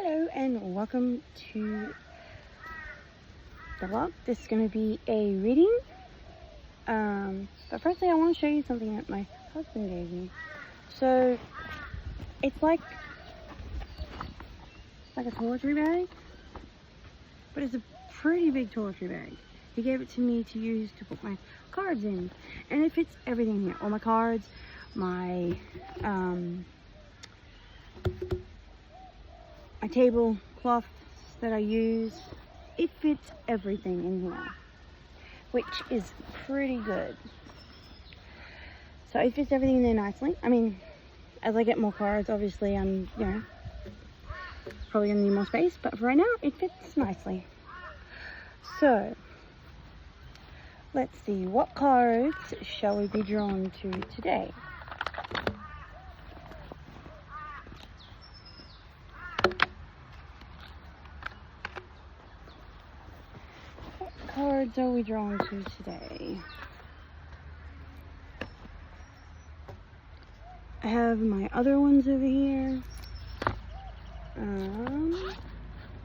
Hello and welcome to the vlog. This is going to be a reading. But firstly I want to show you something that my husband gave me. So it's like a toiletry bag, but it's a pretty big toiletry bag. He gave it to me to use to put my cards in, and it fits everything here. All my cards, my my tablecloths that I use. It fits everything in here, which is pretty good. So it fits everything in there nicely. I mean, as I get more cards, obviously I'm, probably gonna need more space, but for right now, it fits nicely. So, let's see, what cards shall we be drawn to today? What cards are we drawn to today? I have my other ones over here.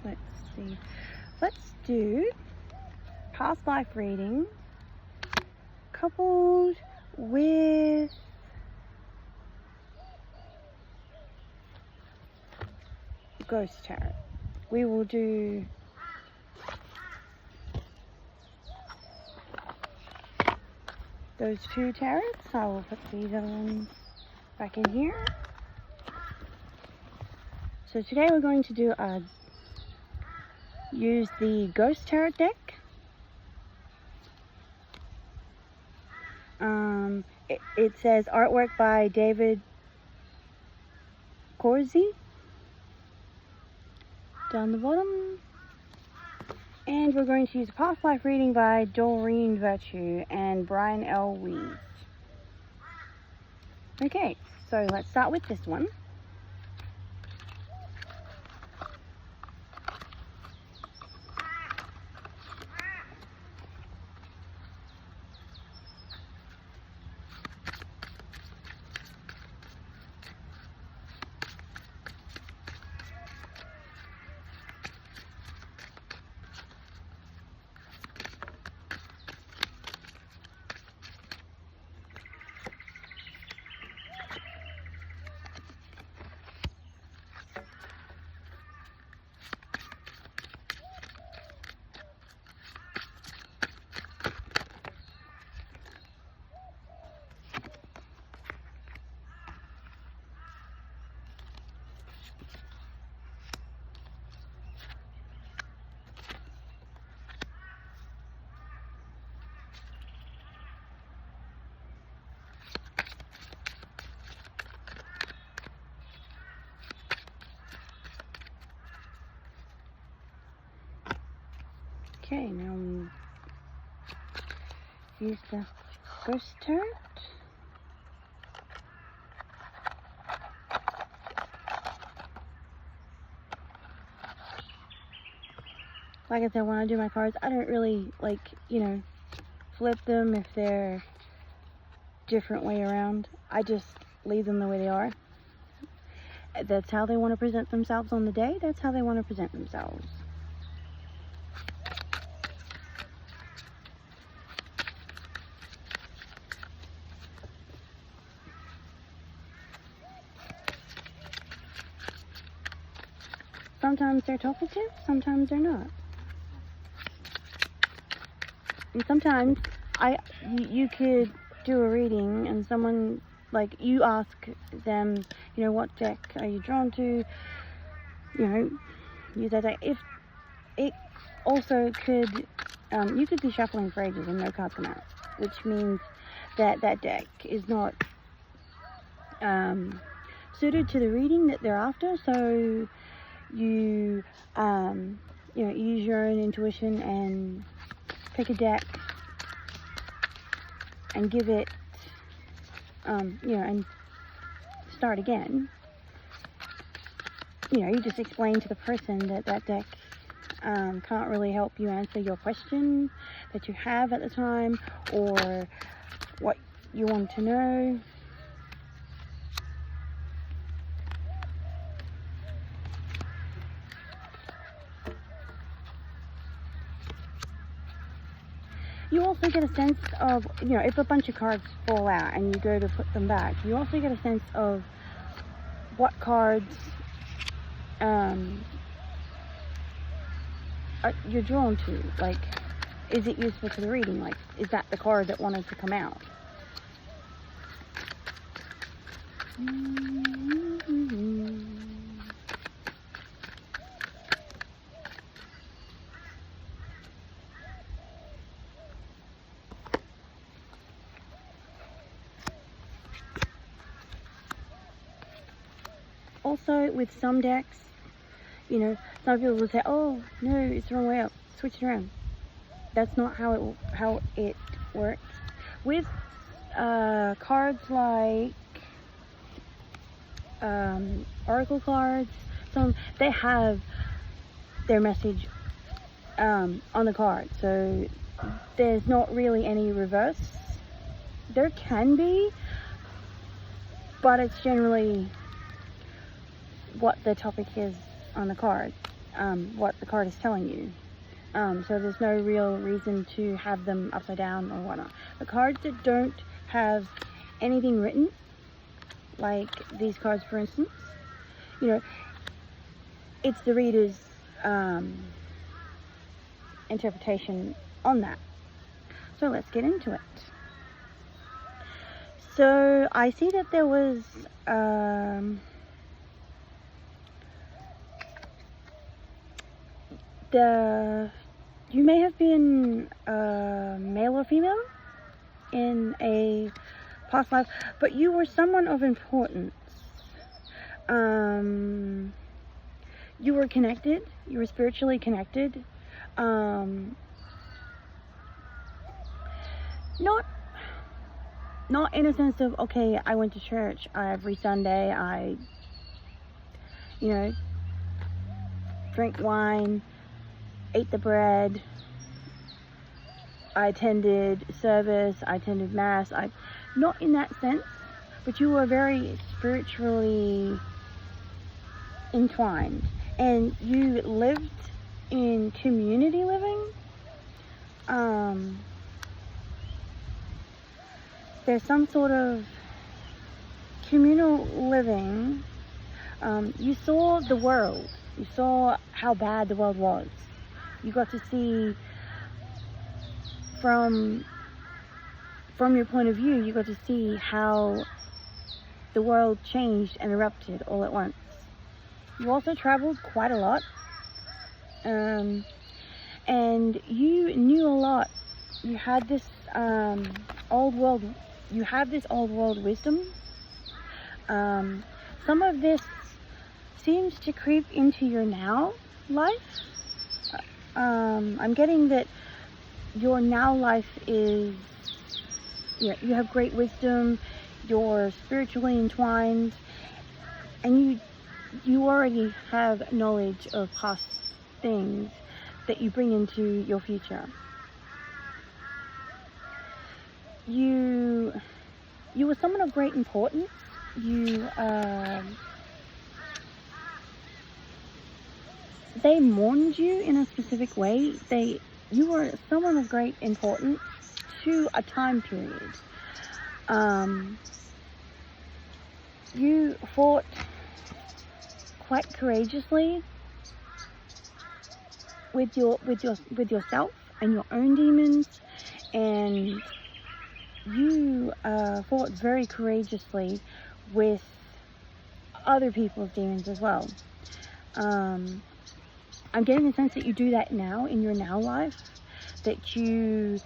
Let's see. Let's do past life reading coupled with ghost tarot. We will do those two tarots. I will put these other ones back in here. So today we're going to do use the Ghost Tarot deck. It says artwork by David Corsi down the bottom. And we're going to use a past life reading by Doreen Virtue and Brian L. Weiss. Okay, so let's start with this one. Okay, now use the Ghost Tarot. Like I said, when I do my cards, I don't really flip them if they're different way around. I just leave them the way they are. That's how they want to present themselves on the day. That's how they want to present themselves. Sometimes they're talkative, sometimes they're not. And sometimes you could do a reading and someone, you ask them, what deck are you drawn to? Use that deck. If it also could, you could be shuffling for ages and no cards come out, which means that that deck is not suited to the reading that they're after. So you use your own intuition and pick a deck and give it and start again. You just explain to the person that that deck can't really help you answer your question that you have at the time or what you want to know. you also get a sense of, if a bunch of cards fall out and you go to put them back, you also get a sense of what cards you're drawn to. Like, is it useful to the reading? Like, is that the card that wanted to come out? Also, with some decks, some people will say, "Oh no, it's the wrong way up. Switch it around." That's not how it works. With cards like oracle cards, they have their message on the card, so there's not really any reverse. There can be, but it's generally what the topic is on the card, what the card is telling you. So there's no real reason to have them upside down or whatnot. The cards that don't have anything written, like these cards for instance, it's the reader's interpretation on that. So let's get into it. So I see that there was you may have been male or female in a past life, but you were someone of importance. You were connected, you were spiritually connected. Not in a sense of, okay, I went to church every Sunday, I drank wine, ate the bread, I attended service, I attended mass. Not in that sense, but you were very spiritually entwined, and you lived in community living. There's some sort of communal living. You saw the world. You saw how bad the world was. You got to see from your point of view, you got to see how the world changed and erupted all at once. You also traveled quite a lot, and you knew a lot. You had this old world wisdom. Some of this seems to creep into your now life. I'm getting that your now life is, you have great wisdom, you're spiritually entwined, and you already have knowledge of past things that you bring into your future. You were someone of great importance. They mourned you in a specific way. You were someone of great importance to a time period. You fought quite courageously with yourself and your own demons, and you fought very courageously with other people's demons as well. I'm getting the sense that you do that now in your now life, that you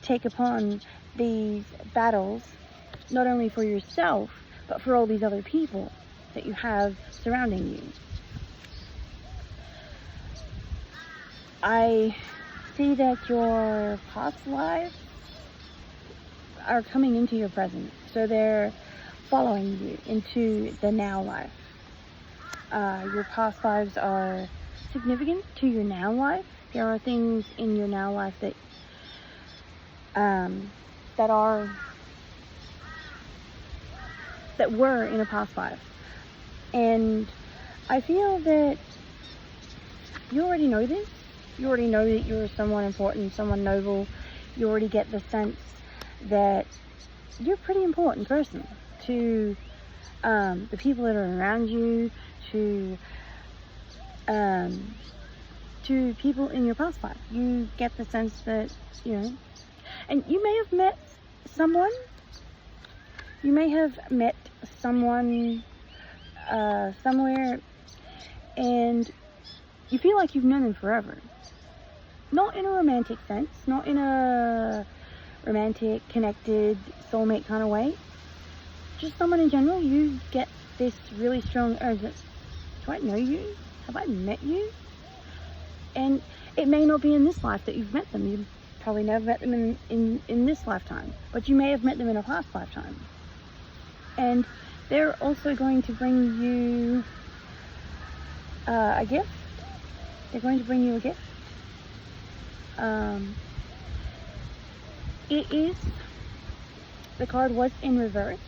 take upon these battles not only for yourself but for all these other people that you have surrounding you. I see that your past lives are coming into your present, so they're following you into the now life. Your past lives are significant to your now life. There are things in your now life that were in a past life, and I feel that you already know this. You already know that you're someone important, someone noble. you already get the sense that you're a pretty important person to the people that are around you, to people in your past life. You get the sense that, and you may have met someone, somewhere, and you feel like you've known them forever. Not in a romantic sense, not in a romantic, connected, soulmate kind of way. Just someone in general. You get this really strong urge that, do I know you? Have I met you? And it may not be in this life that you've met them. You've probably never met them in this lifetime, but you may have met them in a past lifetime. And they're also going to bring you a gift. They're going to bring you a gift. The card was in reverse,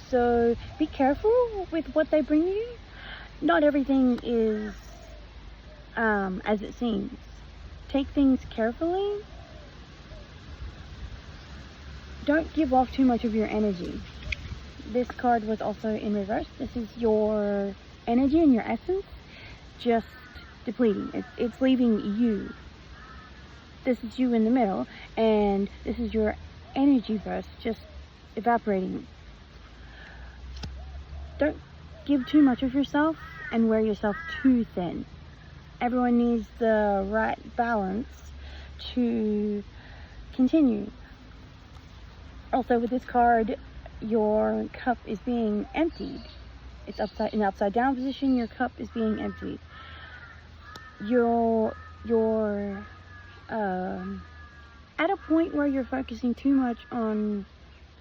so be careful with what they bring you. Not everything is as it seems. Take things carefully. Don't give off too much of your energy. This card was also in reverse. This is your energy and your essence just depleting. It's leaving you. This is you in the middle, and this is your energy burst just evaporating. Don't give too much of yourself and wear yourself too thin. Everyone needs the right balance to continue. Also, with this card, your cup is being emptied. It's in the upside down position. Your cup is being emptied. You're at a point where you're focusing too much on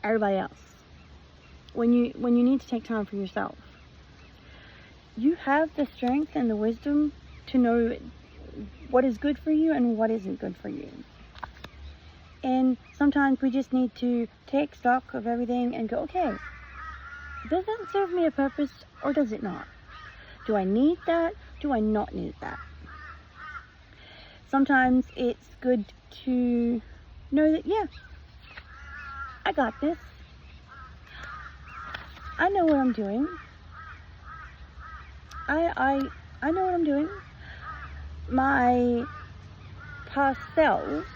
everybody else when you need to take time for yourself. You have the strength and the wisdom to know what is good for you and what isn't good for you. And sometimes we just need to take stock of everything and go, okay, does that serve me a purpose or does it not? Do I need that? Do I not need that? Sometimes it's good to know that, yeah, I got this. I know what I'm doing. I know what I'm doing. My past selves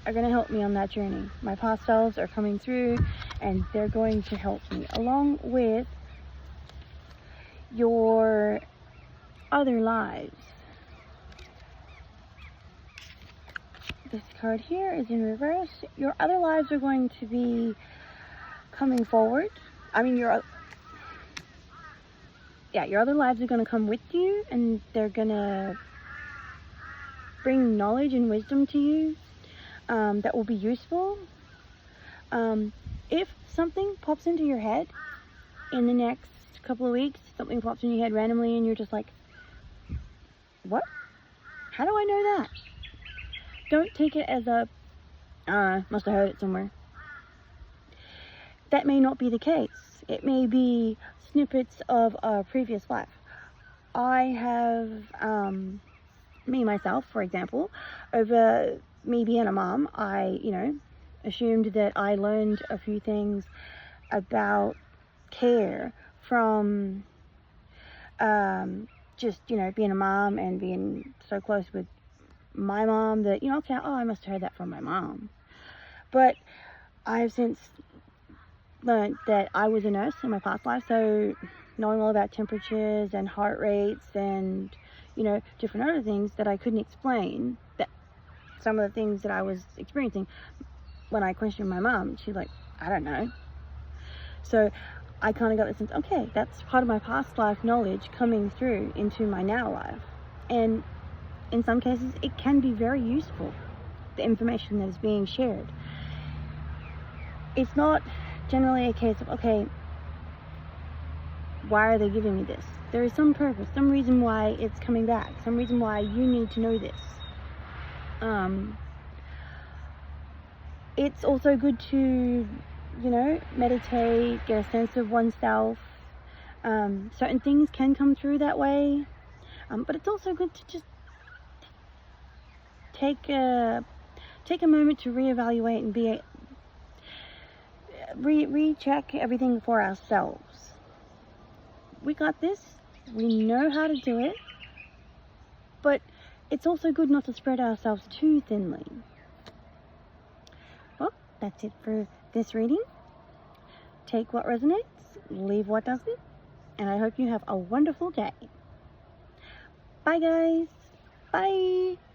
are going to help me on that journey. My past selves are coming through and they're going to help me along with your other lives. This card here is in reverse. Your other lives are going to be coming forward. Your other lives are going to come with you, and they're going to bring knowledge and wisdom to you that will be useful. If something pops into your head in the next couple of weeks, something pops in your head randomly and you're just like, what? How do I know that? Don't take it as a, must have heard it somewhere. That may not be the case. It may be snippets of a previous life. I have, myself, for example, over me being a mom, I, assumed that I learned a few things about care from just, being a mom and being so close with my mom that, okay, I must have heard that from my mom. But I've since learned that I was a nurse in my past life, so knowing all about temperatures and heart rates and, different other things that I couldn't explain, that some of the things that I was experiencing, when I questioned my mom, she's like, I don't know. So I kind of got the sense, okay, that's part of my past life knowledge coming through into my now life. And in some cases, it can be very useful, the information that is being shared. It's not generally a case of, okay, why are they giving me this? There is some purpose, some reason why it's coming back, some reason why you need to know this. It's also good to, meditate, get a sense of oneself. Certain things can come through that way, but it's also good to just take take a moment to reevaluate and recheck everything for ourselves. We got this. We know how to do it. But it's also good not to spread ourselves too thinly. Well, that's it for this reading. Take what resonates, leave what doesn't, and I hope you have a wonderful day. Bye, guys. Bye.